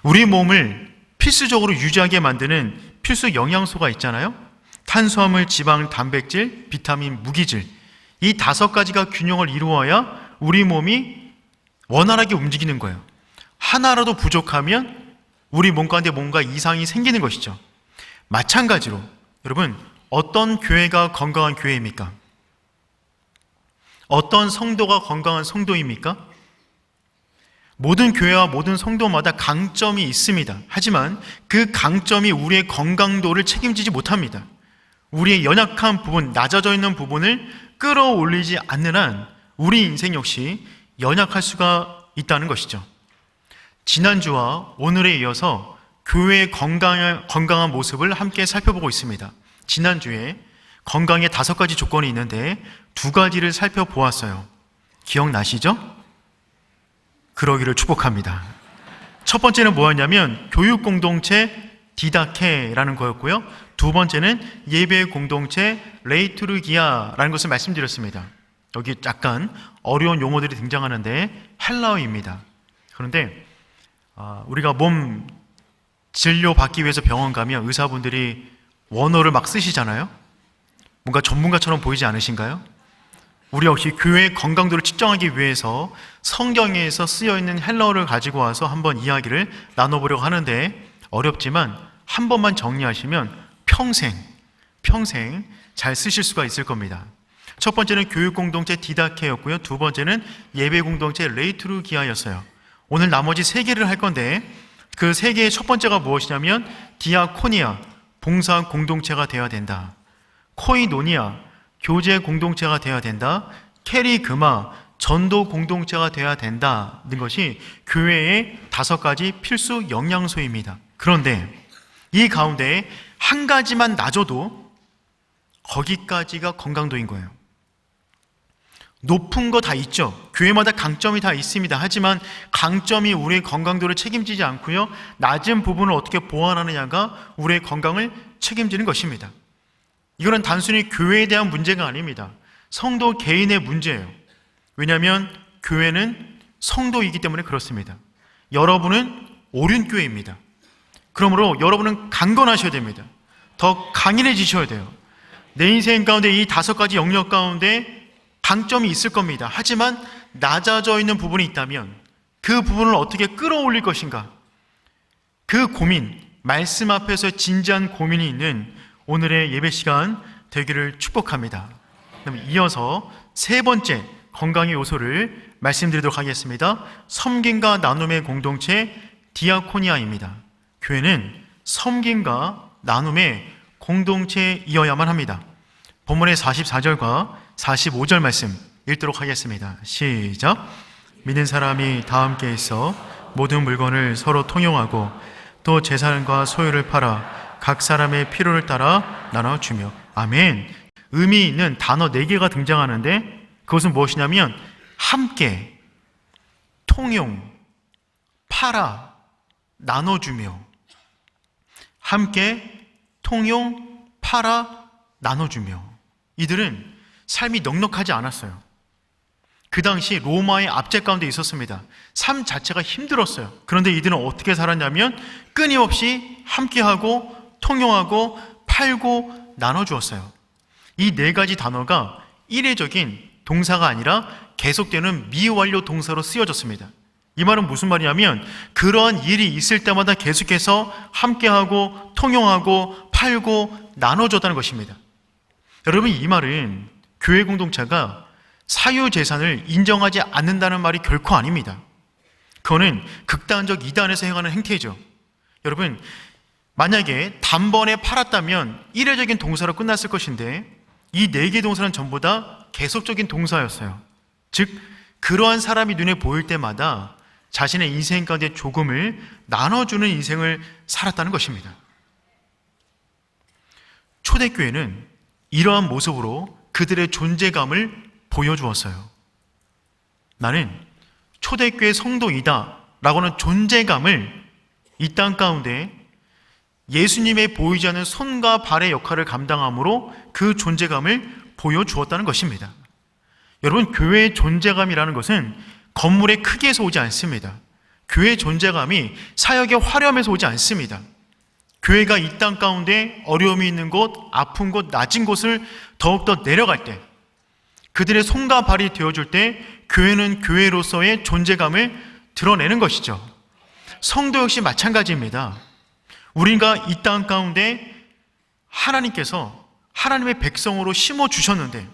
우리 몸을 필수적으로 유지하게 만드는 필수 영양소가 있잖아요. 탄수화물, 지방, 단백질, 비타민, 무기질, 이 5가지가 균형을 이루어야 우리 몸이 원활하게 움직이는 거예요. 하나라도 부족하면 우리 몸 가운데 뭔가 이상이 생기는 것이죠. 마찬가지로 여러분, 어떤 교회가 건강한 교회입니까? 어떤 성도가 건강한 성도입니까? 모든 교회와 모든 성도마다 강점이 있습니다. 하지만 그 강점이 우리의 건강도를 책임지지 못합니다. 우리의 연약한 부분, 낮아져 있는 부분을 끌어올리지 않는 한 우리 인생 역시 연약할 수가 있다는 것이죠. 지난주와 오늘에 이어서 교회의 건강한 모습을 함께 살펴보고 있습니다. 지난주에 건강에 5가지 조건이 있는데 2가지를 살펴보았어요. 기억나시죠? 그러기를 축복합니다. 첫 번째는 뭐였냐면 교육 공동체 디다케라는 거였고요. 2번째는 예배 공동체 레이투르기아라는 것을 말씀드렸습니다. 여기 약간 어려운 용어들이 등장하는데 헬라어입니다. 그런데 우리가 몸 진료 받기 위해서 병원 가면 의사분들이 원어를 막 쓰시잖아요. 뭔가 전문가처럼 보이지 않으신가요? 우리 역시 교회의 건강도를 측정하기 위해서 성경에서 쓰여있는 헬라어를 가지고 와서 한번 이야기를 나눠보려고 하는데 어렵지만 한 번만 정리하시면 평생 잘 쓰실 수가 있을 겁니다. 첫 번째는 교육공동체 디다케였고요. 2번째는 예배공동체 레이투르기아였어요. 오늘 나머지 3개를 할 건데 그 3개의 첫 번째가 무엇이냐면 디아코니아, 봉사 공동체가 되어야 된다. 코이노니아, 교제 공동체가 되어야 된다. 케리그마, 전도 공동체가 되어야 된다는 것이 교회의 5가지 필수 영양소입니다. 그런데 이 가운데 한 가지만 낮아도 거기까지가 건강도인 거예요. 높은 거 다 있죠. 교회마다 강점이 다 있습니다. 하지만 강점이 우리의 건강도를 책임지지 않고요, 낮은 부분을 어떻게 보완하느냐가 우리의 건강을 책임지는 것입니다. 이거는 단순히 교회에 대한 문제가 아닙니다. 성도 개인의 문제예요. 왜냐하면 교회는 성도이기 때문에 그렇습니다. 여러분은 오륜교회입니다. 그러므로 여러분은 강건하셔야 됩니다. 더 강인해지셔야 돼요. 내 인생 가운데 이 5가지 영역 가운데 강점이 있을 겁니다. 하지만 낮아져 있는 부분이 있다면 그 부분을 어떻게 끌어올릴 것인가, 그 고민, 말씀 앞에서 진지한 고민이 있는 오늘의 예배 시간 되기를 축복합니다. 그럼 이어서 3번째 건강의 요소를 말씀드리도록 하겠습니다. 섬김과 나눔의 공동체 디아코니아입니다. 교회는 섬김과 나눔의 공동체이어야만 합니다. 본문의 44절과 45절 말씀 읽도록 하겠습니다. 시작. 믿는 사람이 다 함께 있어 모든 물건을 서로 통용하고 또 재산과 소유를 팔아 각 사람의 필요를 따라 나눠주며. 아멘. 의미 있는 단어 4개가 등장하는데 그것은 무엇이냐면 함께, 통용, 팔아, 나눠주며. 함께, 통용, 팔아, 나눠주며. 이들은 삶이 넉넉하지 않았어요. 그 당시 로마의 압제 가운데 있었습니다. 삶 자체가 힘들었어요. 그런데 이들은 어떻게 살았냐면 끊임없이 함께하고 통용하고 팔고 나눠주었어요. 이 4가지 단어가 일회적인 동사가 아니라 계속되는 미완료 동사로 쓰여졌습니다. 이 말은 무슨 말이냐면 그러한 일이 있을 때마다 계속해서 함께하고 통용하고 팔고 나눠줬다는 것입니다. 여러분, 이 말은 교회 공동체가 사유재산을 인정하지 않는다는 말이 결코 아닙니다. 그거는 극단적 이단에서 행하는 행태죠. 여러분, 만약에 단번에 팔았다면 일회적인 동사로 끝났을 것인데 이 4개 동사는 전부 다 계속적인 동사였어요. 즉, 그러한 사람이 눈에 보일 때마다 자신의 인생 가운데 조금을 나눠주는 인생을 살았다는 것입니다. 초대교회는 이러한 모습으로 그들의 존재감을 보여주었어요. 나는 초대교회 성도이다 라고는 존재감을 이 땅 가운데 예수님의 보이지 않는 손과 발의 역할을 감당함으로 그 존재감을 보여주었다는 것입니다. 여러분, 교회의 존재감이라는 것은 건물의 크기에서 오지 않습니다. 교회 존재감이 사역의 화려함에서 오지 않습니다. 교회가 이 땅 가운데 어려움이 있는 곳, 아픈 곳, 낮은 곳을 더욱더 내려갈 때, 그들의 손과 발이 되어줄 때 교회는 교회로서의 존재감을 드러내는 것이죠. 성도 역시 마찬가지입니다. 우리가 이 땅 가운데 하나님께서 하나님의 백성으로 심어주셨는데,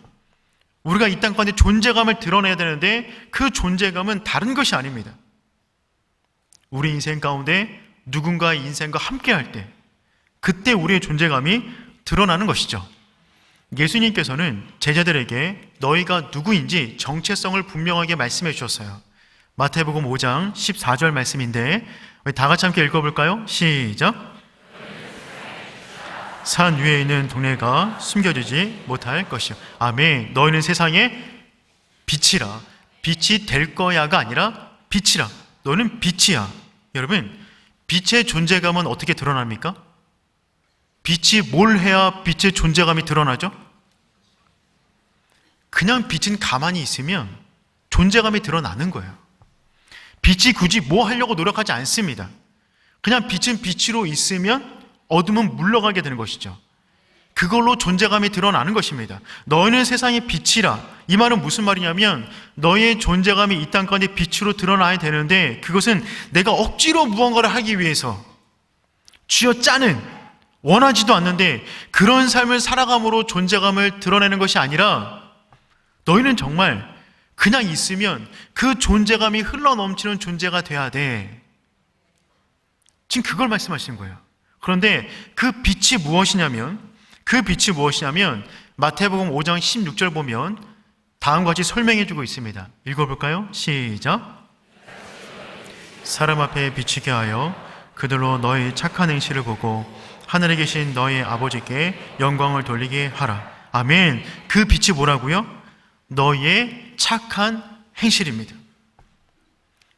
우리가 이 땅 가운데 존재감을 드러내야 되는데 그 존재감은 다른 것이 아닙니다. 우리 인생 가운데 누군가의 인생과 함께 할 때, 그때 우리의 존재감이 드러나는 것이죠. 예수님께서는 제자들에게 너희가 누구인지 정체성을 분명하게 말씀해 주셨어요. 마태복음 5장 14절 말씀인데 우리 다 같이 함께 읽어볼까요? 시작. 산 위에 있는 동네가 숨겨지지 못할 것이요. 아멘. 너희는 세상의 빛이라. 빛이 될 거야가 아니라 빛이라. 너희는 빛이야. 여러분, 빛의 존재감은 어떻게 드러납니까? 빛이 뭘 해야 빛의 존재감이 드러나죠? 그냥 빛은 가만히 있으면 존재감이 드러나는 거예요. 빛이 굳이 뭐 하려고 노력하지 않습니다. 그냥 빛은 빛으로 있으면 어둠은 물러가게 되는 것이죠. 그걸로 존재감이 드러나는 것입니다. 너희는 세상의 빛이라. 이 말은 무슨 말이냐면 너희의 존재감이 이 땅 가운데 빛으로 드러나야 되는데, 그것은 내가 억지로 무언가를 하기 위해서 쥐어짜는, 원하지도 않는데 그런 삶을 살아감으로 존재감을 드러내는 것이 아니라, 너희는 정말 그냥 있으면 그 존재감이 흘러넘치는 존재가 돼야 돼. 지금 그걸 말씀하시는 거예요. 그런데 그 빛이 무엇이냐면 마태복음 5장 16절 보면 다음과 같이 설명해 주고 있습니다. 읽어볼까요? 시작. 사람 앞에 비치게 하여 그들로 너희 착한 행실을 보고 하늘에 계신 너희 아버지께 영광을 돌리게 하라. 아멘. 그 빛이 뭐라고요? 너희의 착한 행실입니다.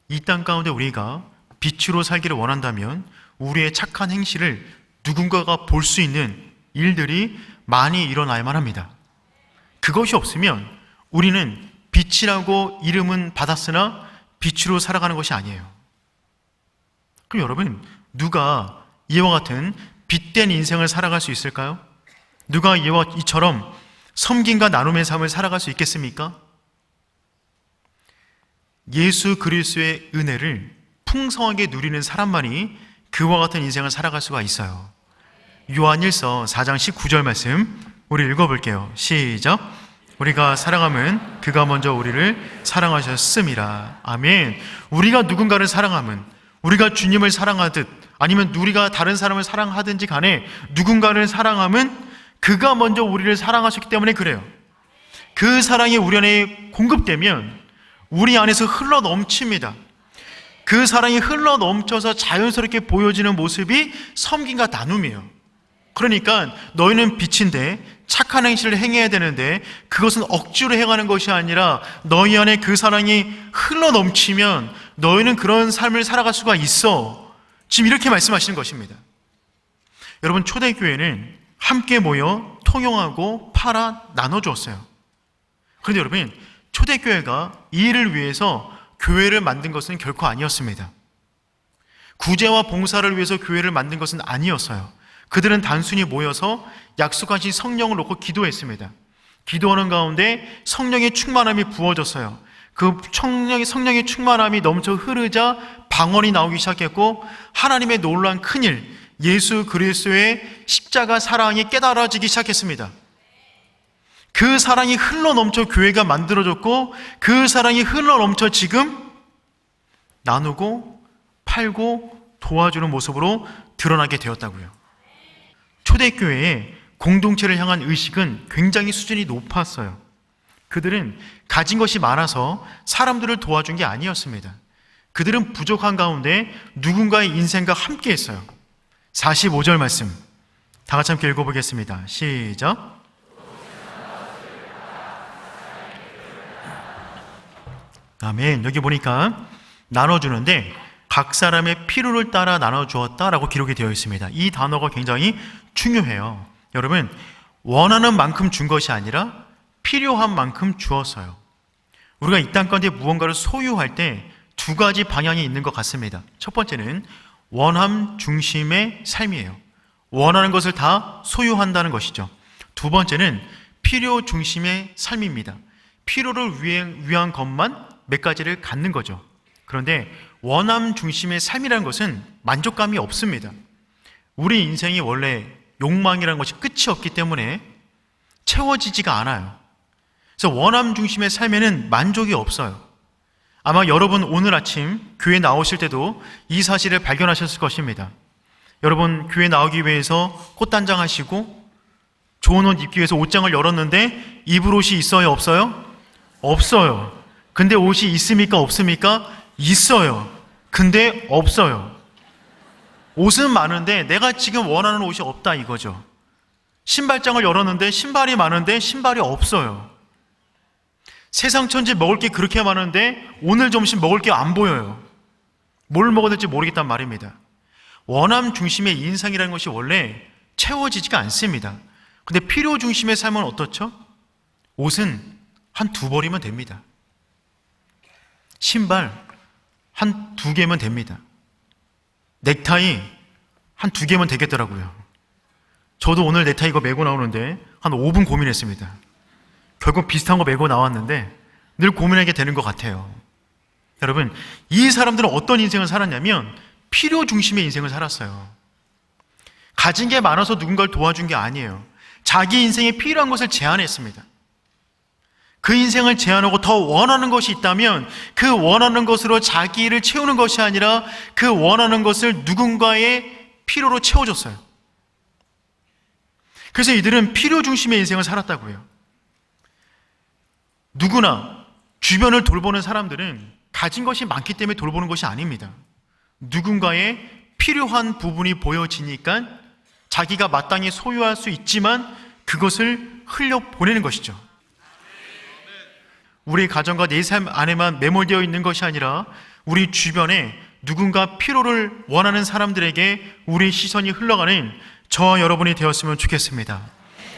이 땅 가운데 우리가 빛으로 살기를 원한다면 우리의 착한 행실을 누군가가 볼 수 있는 일들이 많이 일어나야만 합니다. 그것이 없으면 우리는 빛이라고 이름은 받았으나 빛으로 살아가는 것이 아니에요. 그럼 여러분, 누가 이와 같은 빛된 인생을 살아갈 수 있을까요? 누가 이처럼 섬김과 나눔의 삶을 살아갈 수 있겠습니까? 예수 그리스도의 은혜를 풍성하게 누리는 사람만이 그와 같은 인생을 살아갈 수가 있어요. 요한일서 4장 19절 말씀 우리 읽어볼게요. 시작. 우리가 사랑함은 그가 먼저 우리를 사랑하셨음이라. 아멘. 우리가 누군가를 사랑함은, 우리가 주님을 사랑하듯 아니면 우리가 다른 사람을 사랑하든지 간에 누군가를 사랑함은 그가 먼저 우리를 사랑하셨기 때문에 그래요. 그 사랑이 우리 안에 공급되면 우리 안에서 흘러넘칩니다. 그 사랑이 흘러넘쳐서 자연스럽게 보여지는 모습이 섬김과 나눔이에요. 그러니까 너희는 빛인데 착한 행실을 행해야 되는데 그것은 억지로 행하는 것이 아니라 너희 안에 그 사랑이 흘러넘치면 너희는 그런 삶을 살아갈 수가 있어. 지금 이렇게 말씀하시는 것입니다. 여러분, 초대교회는 함께 모여 통용하고 팔아 나눠주었어요. 그런데 여러분, 초대교회가 이 일을 위해서 교회를 만든 것은 결코 아니었습니다. 구제와 봉사를 위해서 교회를 만든 것은 아니었어요. 그들은 단순히 모여서 약속하신 성령을 놓고 기도했습니다. 기도하는 가운데 성령의 충만함이 부어졌어요. 그 성령의 충만함이 넘쳐 흐르자 방언이 나오기 시작했고 하나님의 놀라운 큰일, 예수 그리스도의 십자가 사랑이 깨달아지기 시작했습니다. 그 사랑이 흘러넘쳐 교회가 만들어졌고 그 사랑이 흘러넘쳐 지금 나누고 팔고 도와주는 모습으로 드러나게 되었다고요. 초대교회의 공동체를 향한 의식은 굉장히 수준이 높았어요. 그들은 가진 것이 많아서 사람들을 도와준 게 아니었습니다. 그들은 부족한 가운데 누군가의 인생과 함께 했어요. 45절 말씀 다 같이 함께 읽어보겠습니다. 시작. 아멘. 여기 보니까 나눠주는데 각 사람의 필요를 따라 나눠주었다라고 기록이 되어 있습니다. 이 단어가 굉장히 중요해요. 여러분, 원하는 만큼 준 것이 아니라 필요한 만큼 주었어요. 우리가 이 땅 가운데 무언가를 소유할 때 두 가지 방향이 있는 것 같습니다. 첫 번째는 원함 중심의 삶이에요. 원하는 것을 다 소유한다는 것이죠. 두 번째는 필요 중심의 삶입니다. 필요를 위한 것만 몇 가지를 갖는 거죠. 그런데 원함 중심의 삶이라는 것은 만족감이 없습니다. 우리 인생이 원래 욕망이라는 것이 끝이 없기 때문에 채워지지가 않아요. 그래서 원함 중심의 삶에는 만족이 없어요. 아마 여러분 오늘 아침 교회 나오실 때도 이 사실을 발견하셨을 것입니다. 여러분 교회 나오기 위해서 꽃단장 하시고 좋은 옷 입기 위해서 옷장을 열었는데 입을 옷이 있어요? 없어요? 없어요. 근데 옷이 있습니까? 없습니까? 있어요. 근데 없어요. 옷은 많은데 내가 지금 원하는 옷이 없다 이거죠. 신발장을 열었는데 신발이 많은데 신발이 없어요. 세상 천지 먹을 게 그렇게 많은데 오늘 점심 먹을 게 안 보여요. 뭘 먹어야 될지 모르겠단 말입니다. 원함 중심의 인상이라는 것이 원래 채워지지가 않습니다. 근데 필요 중심의 삶은 어떻죠? 옷은 한 두 벌이면 됩니다. 신발 한 두 개면 됩니다. 넥타이 한 두 개면 되겠더라고요. 저도 오늘 넥타이 이거 메고 나오는데 한 5분 고민했습니다. 결국 비슷한 거 메고 나왔는데 늘 고민하게 되는 것 같아요. 여러분, 이 사람들은 어떤 인생을 살았냐면 필요 중심의 인생을 살았어요. 가진 게 많아서 누군가를 도와준 게 아니에요. 자기 인생에 필요한 것을 제한했습니다. 그 인생을 제한하고 더 원하는 것이 있다면 그 원하는 것으로 자기를 채우는 것이 아니라 그 원하는 것을 누군가의 필요로 채워줬어요. 그래서 이들은 필요 중심의 인생을 살았다고요. 누구나 주변을 돌보는 사람들은 가진 것이 많기 때문에 돌보는 것이 아닙니다. 누군가의 필요한 부분이 보여지니까 자기가 마땅히 소유할 수 있지만 그것을 흘려보내는 것이죠. 우리 가정과 내 삶 안에만 매몰되어 있는 것이 아니라 우리 주변에 누군가 필요를 원하는 사람들에게 우리 시선이 흘러가는 저와 여러분이 되었으면 좋겠습니다.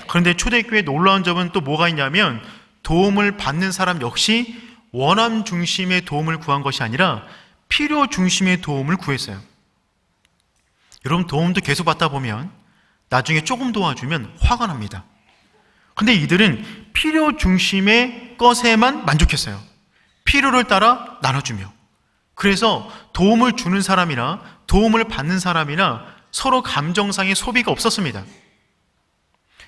그런데 초대교회에 놀라운 점은 또 뭐가 있냐면 도움을 받는 사람 역시 원함 중심의 도움을 구한 것이 아니라 필요 중심의 도움을 구했어요. 여러분 도움도 계속 받다 보면 나중에 조금 도와주면 화가 납니다. 근데 이들은 필요 중심의 것에만 만족했어요. 필요를 따라 나눠주며. 그래서 도움을 주는 사람이나 도움을 받는 사람이나 서로 감정상의 소비가 없었습니다.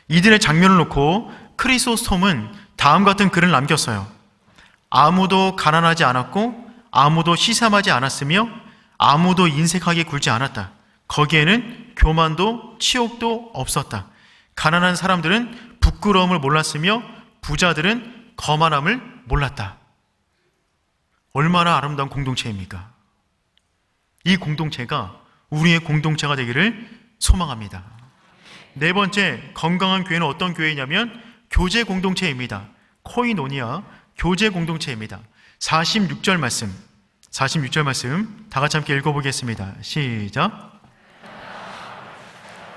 이들의 장면을 놓고 크리소스톰은 다음 같은 글을 남겼어요. 아무도 가난하지 않았고 아무도 시샘하지 않았으며 아무도 인색하게 굴지 않았다. 거기에는 교만도 치욕도 없었다. 가난한 사람들은 부끄러움을 몰랐으며 부자들은 거만함을 몰랐다. 얼마나 아름다운 공동체입니까? 이 공동체가 우리의 공동체가 되기를 소망합니다. 네 번째, 건강한 교회는 어떤 교회냐면 교제 공동체입니다. 코이노니아 교제 공동체입니다. 46절 말씀 다 같이 함께 읽어보겠습니다. 시작.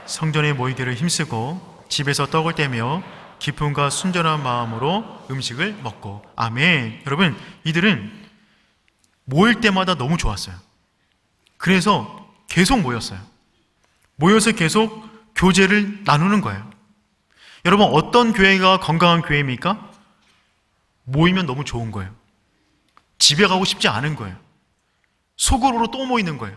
성전에 모이기를 힘쓰고 집에서 떡을 떼며 기쁨과 순전한 마음으로 음식을 먹고. 아멘. 여러분, 이들은 모일 때마다 너무 좋았어요. 그래서 계속 모였어요. 모여서 계속 교제를 나누는 거예요. 여러분, 어떤 교회가 건강한 교회입니까? 모이면 너무 좋은 거예요. 집에 가고 싶지 않은 거예요. 소그룹으로 또 모이는 거예요.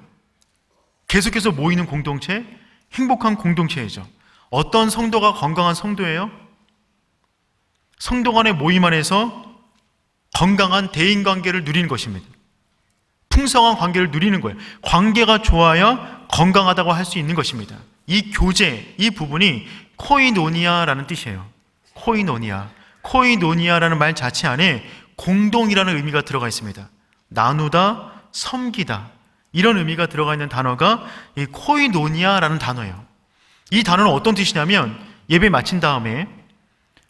계속해서 모이는 공동체, 행복한 공동체이죠. 어떤 성도가 건강한 성도예요? 성도 간의 모임 안에서 건강한 대인관계를 누리는 것입니다. 풍성한 관계를 누리는 거예요. 관계가 좋아야 건강하다고 할 수 있는 것입니다. 이 교제, 이 부분이 코이노니아라는 뜻이에요. 코이노니아라는 말 자체 안에 공동이라는 의미가 들어가 있습니다. 나누다, 섬기다, 이런 의미가 들어가 있는 단어가 이 코이노니아라는 단어예요. 이 단어는 어떤 뜻이냐면 예배 마친 다음에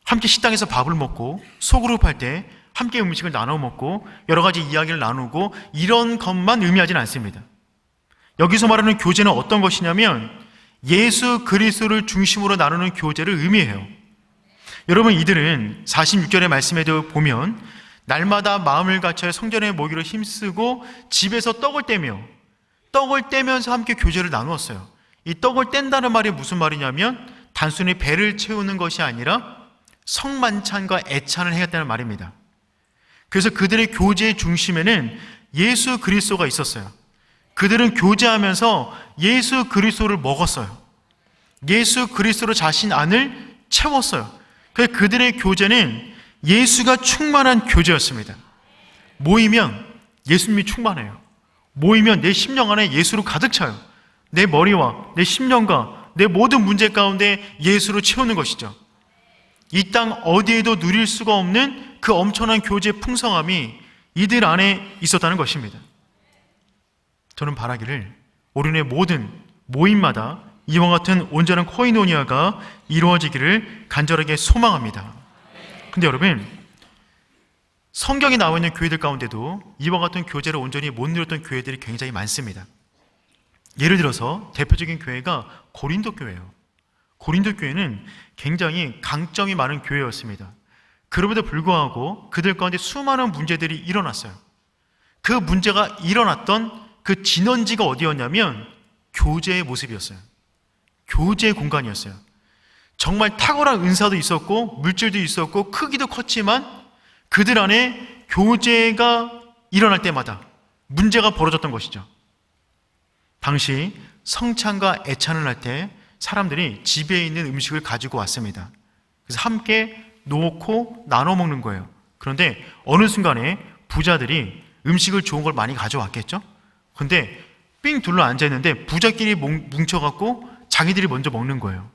함께 식당에서 밥을 먹고 소그룹 할 때 함께 음식을 나눠 먹고 여러 가지 이야기를 나누고 이런 것만 의미하지는 않습니다. 여기서 말하는 교제는 어떤 것이냐면 예수 그리스도를 중심으로 나누는 교제를 의미해요. 여러분, 이들은 46절의 말씀에도 보면 날마다 마음을 갖춰 성전에 모이기로 힘쓰고 집에서 떡을 떼면서 함께 교제를 나누었어요. 이 떡을 뗀다는 말이 무슨 말이냐면 단순히 배를 채우는 것이 아니라 성만찬과 애찬을 해야겠다는 말입니다. 그래서 그들의 교제의 중심에는 예수 그리스도가 있었어요. 그들은 교제하면서 예수 그리스도를 먹었어요. 예수 그리스도로 자신 안을 채웠어요. 그래서 그들의 교제는 예수가 충만한 교제였습니다. 모이면 예수님이 충만해요. 모이면 내 심령 안에 예수로 가득 차요. 내 머리와 내 심령과 내 모든 문제 가운데 예수로 채우는 것이죠. 이 땅 어디에도 누릴 수가 없는 그 엄청난 교제의 풍성함이 이들 안에 있었다는 것입니다. 저는 바라기를 우리의 모든 모임마다 이와 같은 온전한 코이노니아가 이루어지기를 간절하게 소망합니다. 근데 여러분, 성경에 나와 있는 교회들 가운데도 이와 같은 교제를 온전히 못 누렸던 교회들이 굉장히 많습니다. 예를 들어서 대표적인 교회가 고린도 교회예요. 고린도 교회는 굉장히 강점이 많은 교회였습니다. 그럼에도 불구하고 그들 가운데 수많은 문제들이 일어났어요. 그 문제가 일어났던 그 진원지가 어디였냐면 교제의 모습이었어요. 교제의 공간이었어요. 정말 탁월한 은사도 있었고 물질도 있었고 크기도 컸지만 그들 안에 교제가 일어날 때마다 문제가 벌어졌던 것이죠. 당시 성찬과 애찬을 할 때 사람들이 집에 있는 음식을 가지고 왔습니다. 그래서 함께 놓고 나눠 먹는 거예요. 그런데 어느 순간에 부자들이 음식을 좋은 걸 많이 가져왔겠죠? 근데 삥 둘러 앉아있는데 부자끼리 뭉쳐갖고 자기들이 먼저 먹는 거예요.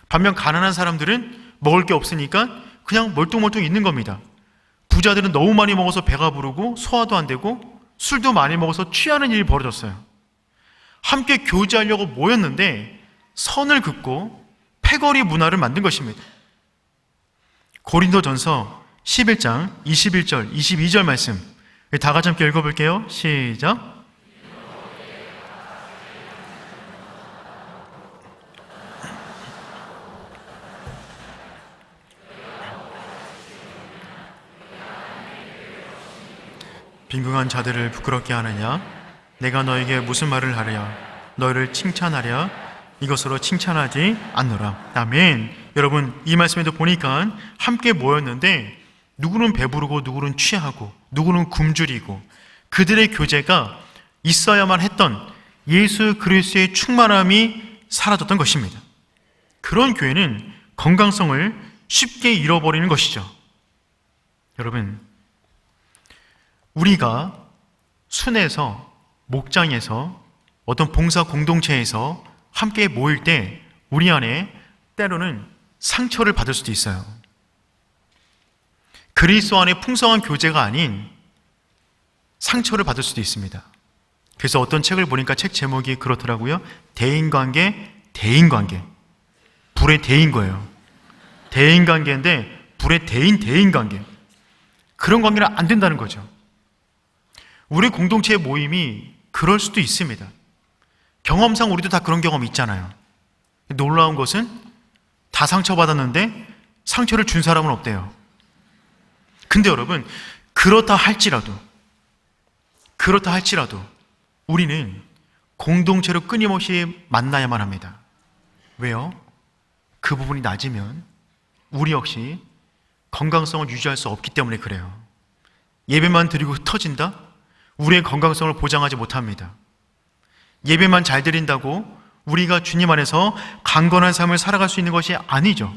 반면 가난한 사람들은 먹을 게 없으니까 그냥 멀뚱멀뚱 있는 겁니다. 부자들은 너무 많이 먹어서 배가 부르고 소화도 안 되고 술도 많이 먹어서 취하는 일이 벌어졌어요. 함께 교제하려고 모였는데 선을 긋고 패거리 문화를 만든 것입니다. 고린도전서 11장 21절 22절 말씀 다 같이 함께 읽어볼게요. 시작. 빈궁한 자들을 부끄럽게 하느냐? 내가 너에게 무슨 말을 하랴? 너희를 칭찬하랴? 이것으로 칭찬하지 않노라. 아멘. 여러분, 이 말씀에도 보니까 함께 모였는데 누구는 배부르고 누구는 취하고 누구는 굶주리고 그들의 교제가 있어야만 했던 예수 그리스도의 충만함이 사라졌던 것입니다. 그런 교회는 건강성을 쉽게 잃어버리는 것이죠. 여러분, 우리가 순회에서 목장에서 어떤 봉사 공동체에서 함께 모일 때 우리 안에 때로는 상처를 받을 수도 있어요. 그리스도 안에 풍성한 교제가 아닌 상처를 받을 수도 있습니다. 그래서 어떤 책을 보니까 책 제목이 그렇더라고요. 대인관계, 대인관계. 불의 대인 거예요. 대인관계인데 불의 대인관계. 그런 관계는 안 된다는 거죠. 우리 공동체의 모임이 그럴 수도 있습니다. 경험상 우리도 다 그런 경험 있잖아요. 놀라운 것은 다 상처받았는데 상처를 준 사람은 없대요. 근데 여러분, 그렇다 할지라도 우리는 공동체로 끊임없이 만나야만 합니다. 왜요? 그 부분이 낮으면 우리 역시 건강성을 유지할 수 없기 때문에 그래요. 예배만 드리고 흩어진다? 우리의 건강성을 보장하지 못합니다. 예배만 잘 드린다고 우리가 주님 안에서 강건한 삶을 살아갈 수 있는 것이 아니죠.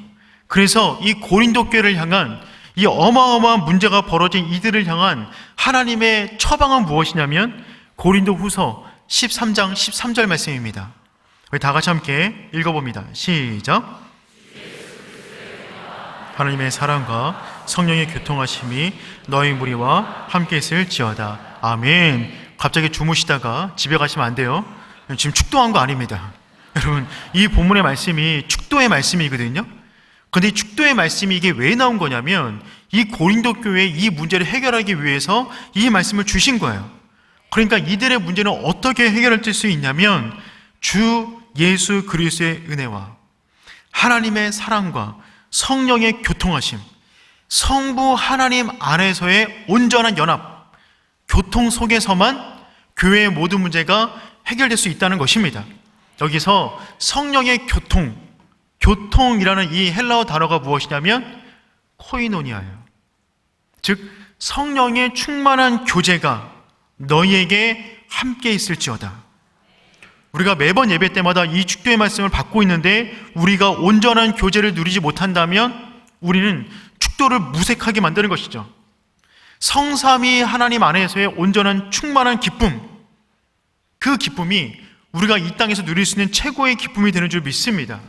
그래서 이 고린도 교회를 향한 이 어마어마한 문제가 벌어진 이들을 향한 하나님의 처방은 무엇이냐면 고린도 후서 13장 13절 말씀입니다. 우리 다 같이 함께 읽어봅니다. 시작. 하나님의 사랑과 성령의 교통하심이 너희 무리와 함께 있을지어다. 아멘. 갑자기 주무시다가 집에 가시면 안 돼요. 지금 축도한 거 아닙니다. 여러분, 이 본문의 말씀이 축도의 말씀이거든요. 근데 이 축도의 말씀이 이게 왜 나온 거냐면 이 고린도 교회의 이 문제를 해결하기 위해서 이 말씀을 주신 거예요. 그러니까 이들의 문제는 어떻게 해결할 수 있냐면 주 예수 그리스도의 은혜와 하나님의 사랑과 성령의 교통하심, 성부 하나님 안에서의 온전한 연합, 교통 속에서만 교회의 모든 문제가 해결될 수 있다는 것입니다. 여기서 성령의 교통이라는 이 헬라어 단어가 무엇이냐면 코이노니아예요. 즉 성령의 충만한 교제가 너희에게 함께 있을지어다. 우리가 매번 예배 때마다 이 축도의 말씀을 받고 있는데 우리가 온전한 교제를 누리지 못한다면 우리는 축도를 무색하게 만드는 것이죠. 성삼위 하나님 안에서의 온전한 충만한 기쁨, 그 기쁨이 우리가 이 땅에서 누릴 수 있는 최고의 기쁨이 되는 줄 믿습니다.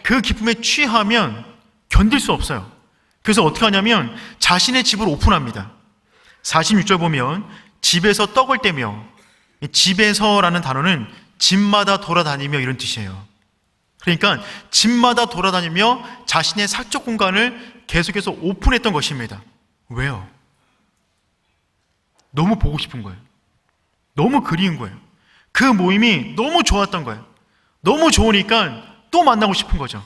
그 기쁨에 취하면 견딜 수 없어요. 그래서 어떻게 하냐면 자신의 집을 오픈합니다. 46절 보면 집에서 떡을 떼며, 집에서라는 단어는 집마다 돌아다니며 이런 뜻이에요. 그러니까 집마다 돌아다니며 자신의 사적 공간을 계속해서 오픈했던 것입니다. 왜요? 너무 보고 싶은 거예요. 너무 그리운 거예요. 그 모임이 너무 좋았던 거예요. 너무 좋으니까 또 만나고 싶은 거죠.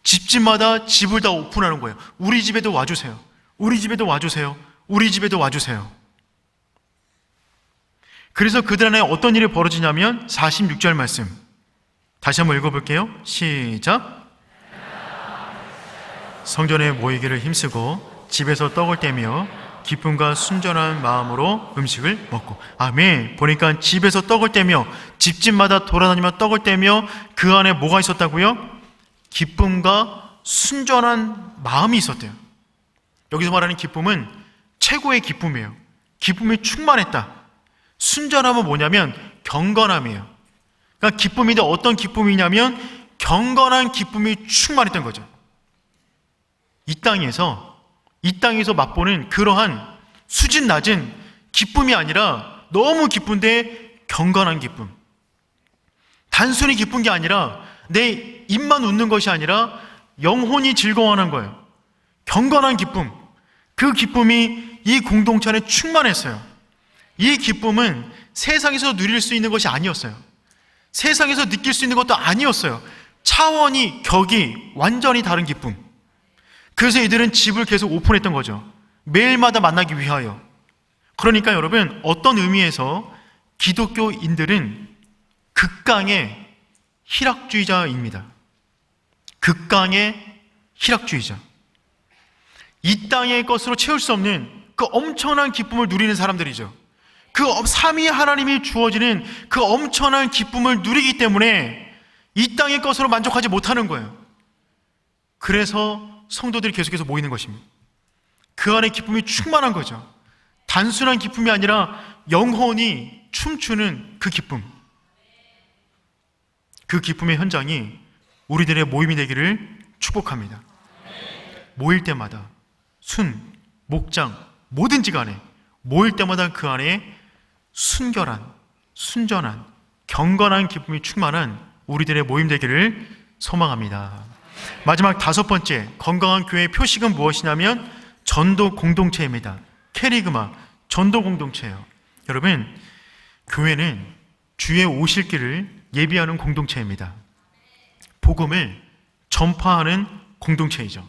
집집마다 집을 다 오픈하는 거예요. 우리 집에도 와주세요. 우리 집에도 와주세요. 우리 집에도 와주세요. 그래서 그들 안에 어떤 일이 벌어지냐면 46절 말씀 다시 한번 읽어볼게요. 시작. 성전에 모이기를 힘쓰고 집에서 떡을 떼며 기쁨과 순전한 마음으로 음식을 먹고. 아멘. 보니까 집에서 떡을 떼며 집집마다 돌아다니며 떡을 떼며 그 안에 뭐가 있었다고요? 기쁨과 순전한 마음이 있었대요. 여기서 말하는 기쁨은 최고의 기쁨이에요. 기쁨이 충만했다. 순전함은 뭐냐면 경건함이에요. 그러니까 기쁨인데 어떤 기쁨이냐면 경건한 기쁨이 충만했던 거죠. 이 땅에서 맛보는 그러한 수준 낮은 기쁨이 아니라 너무 기쁜데 경건한 기쁨. 단순히 기쁜 게 아니라 내 입만 웃는 것이 아니라 영혼이 즐거워하는 거예요. 경건한 기쁨. 그 기쁨이 이 공동체 안에 충만했어요. 이 기쁨은 세상에서 누릴 수 있는 것이 아니었어요. 세상에서 느낄 수 있는 것도 아니었어요. 차원이, 격이 완전히 다른 기쁨. 그래서 이들은 집을 계속 오픈했던 거죠. 매일마다 만나기 위하여. 그러니까 여러분, 어떤 의미에서 기독교인들은 극강의 희락주의자입니다. 극강의 희락주의자. 이 땅의 것으로 채울 수 없는 그 엄청난 기쁨을 누리는 사람들이죠. 그 삼위 하나님이 주어지는 그 엄청난 기쁨을 누리기 때문에 이 땅의 것으로 만족하지 못하는 거예요. 그래서 성도들이 계속해서 모이는 것입니다. 그 안에 기쁨이 충만한 거죠. 단순한 기쁨이 아니라 영혼이 춤추는 그 기쁨. 그 기쁨의 현장이 우리들의 모임이 되기를 축복합니다. 모일 때마다 순, 목장, 뭐든지 간에 모일 때마다 그 안에 순결한, 순전한, 경건한 기쁨이 충만한 우리들의 모임 되기를 소망합니다. 마지막 5번째 건강한 교회의 표식은 무엇이냐면 전도 공동체입니다. 캐리그마, 전도 공동체예요. 여러분, 교회는 주의 오실 길을 예비하는 공동체입니다. 복음을 전파하는 공동체이죠.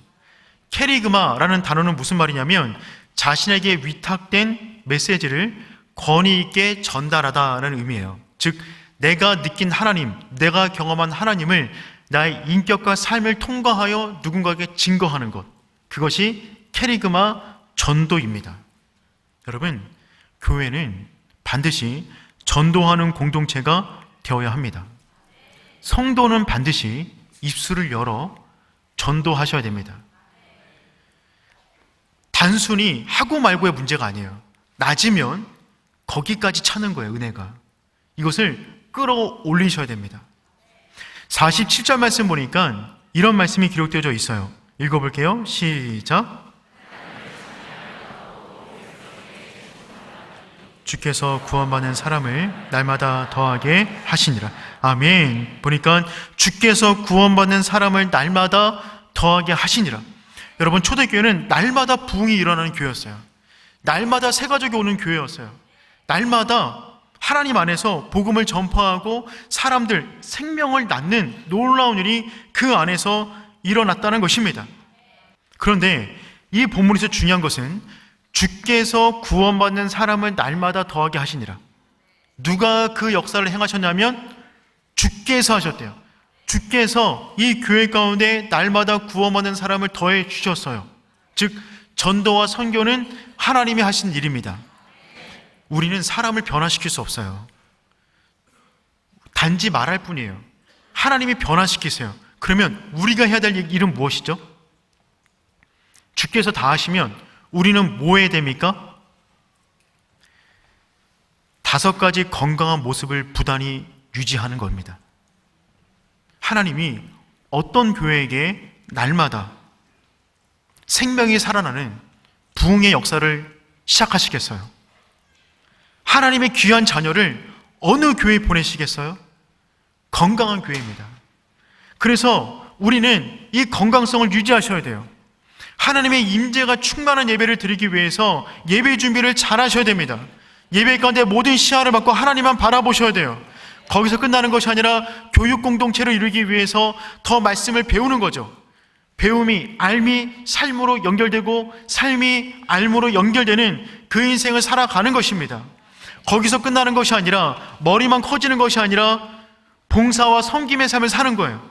캐리그마라는 단어는 무슨 말이냐면 자신에게 위탁된 메시지를 권위 있게 전달하다라는 의미예요. 즉 내가 느낀 하나님, 내가 경험한 하나님을 나의 인격과 삶을 통과하여 누군가에게 증거하는 것, 그것이 캐리그마 전도입니다. 여러분, 교회는 반드시 전도하는 공동체가 되어야 합니다. 성도는 반드시 입술을 열어 전도하셔야 됩니다. 단순히 하고 말고의 문제가 아니에요. 낮으면 거기까지 차는 거예요, 은혜가. 이것을 끌어올리셔야 됩니다. 47절 말씀 보니까 이런 말씀이 기록되어져 있어요. 읽어볼게요. 시작. 주께서 구원받는 사람을 날마다 더하게 하시니라. 아멘. 보니까 주께서 구원받는 사람을 날마다 더하게 하시니라. 여러분, 초대교회는 날마다 부흥이 일어나는 교회였어요. 날마다 새 가족이 오는 교회였어요. 날마다 하나님 안에서 복음을 전파하고 사람들 생명을 낳는 놀라운 일이 그 안에서 일어났다는 것입니다. 그런데 이 본문에서 중요한 것은 주께서 구원받는 사람을 날마다 더하게 하시니라. 누가 그 역사를 행하셨냐면 주께서 하셨대요. 주께서 이 교회 가운데 날마다 구원받는 사람을 더해 주셨어요. 즉 전도와 선교는 하나님이 하신 일입니다. 우리는 사람을 변화시킬 수 없어요. 단지 말할 뿐이에요. 하나님이 변화시키세요. 그러면 우리가 해야 될 일은 무엇이죠? 주께서 다 하시면 우리는 뭐 해야 됩니까? 5가지 건강한 모습을 부단히 유지하는 겁니다. 하나님이 어떤 교회에게 날마다 생명이 살아나는 부흥의 역사를 시작하시겠어요? 하나님의 귀한 자녀를 어느 교회에 보내시겠어요? 건강한 교회입니다. 그래서 우리는 이 건강성을 유지하셔야 돼요. 하나님의 임재가 충만한 예배를 드리기 위해서 예배 준비를 잘 하셔야 됩니다. 예배 가운데 모든 시야를 받고 하나님만 바라보셔야 돼요. 거기서 끝나는 것이 아니라 교육 공동체를 이루기 위해서 더 말씀을 배우는 거죠. 배움이 알미 삶으로 연결되고 삶이 알므로 연결되는 그 인생을 살아가는 것입니다. 거기서 끝나는 것이 아니라 머리만 커지는 것이 아니라 봉사와 섬김의 삶을 사는 거예요.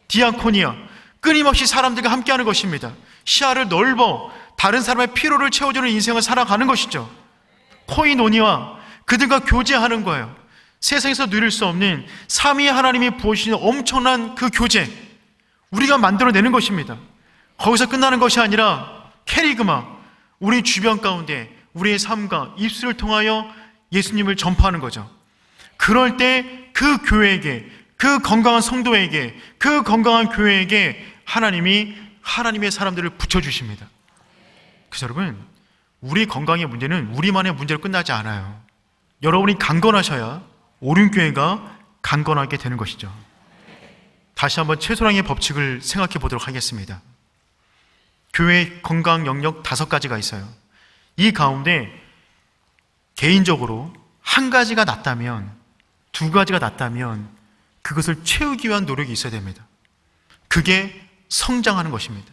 디아코니아, 끊임없이 사람들과 함께하는 것입니다. 시야를 넓어 다른 사람의 피로를 채워주는 인생을 살아가는 것이죠. 코이노니와 그들과 교제하는 거예요. 세상에서 누릴 수 없는 삼위 하나님이 부어주시는 엄청난 그 교제, 우리가 만들어내는 것입니다. 거기서 끝나는 것이 아니라 캐리그마, 우리 주변 가운데 우리의 삶과 입술을 통하여 예수님을 전파하는 거죠. 그럴 때 그 교회에게, 그 건강한 성도에게, 그 건강한 교회에게 하나님이 하나님의 사람들을 붙여주십니다. 그래서 여러분, 우리 건강의 문제는 우리만의 문제로 끝나지 않아요. 여러분이 강건하셔야 오륜교회가 강건하게 되는 것이죠. 다시 한번 최소랑의 법칙을 생각해 보도록 하겠습니다. 교회 건강 영역 5가지가 있어요. 이 가운데 개인적으로 1가지가 낫다면, 2가지가 낫다면 그것을 채우기 위한 노력이 있어야 됩니다. 그게 성장하는 것입니다.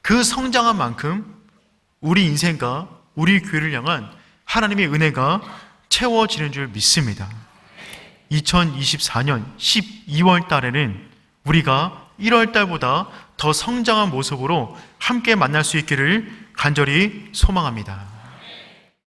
그 성장한 만큼 우리 인생과 우리 교회를 향한 하나님의 은혜가 채워지는 줄 믿습니다. 2024년 12월 달에는 우리가 1월 달보다 더 성장한 모습으로 함께 만날 수 있기를 간절히 소망합니다.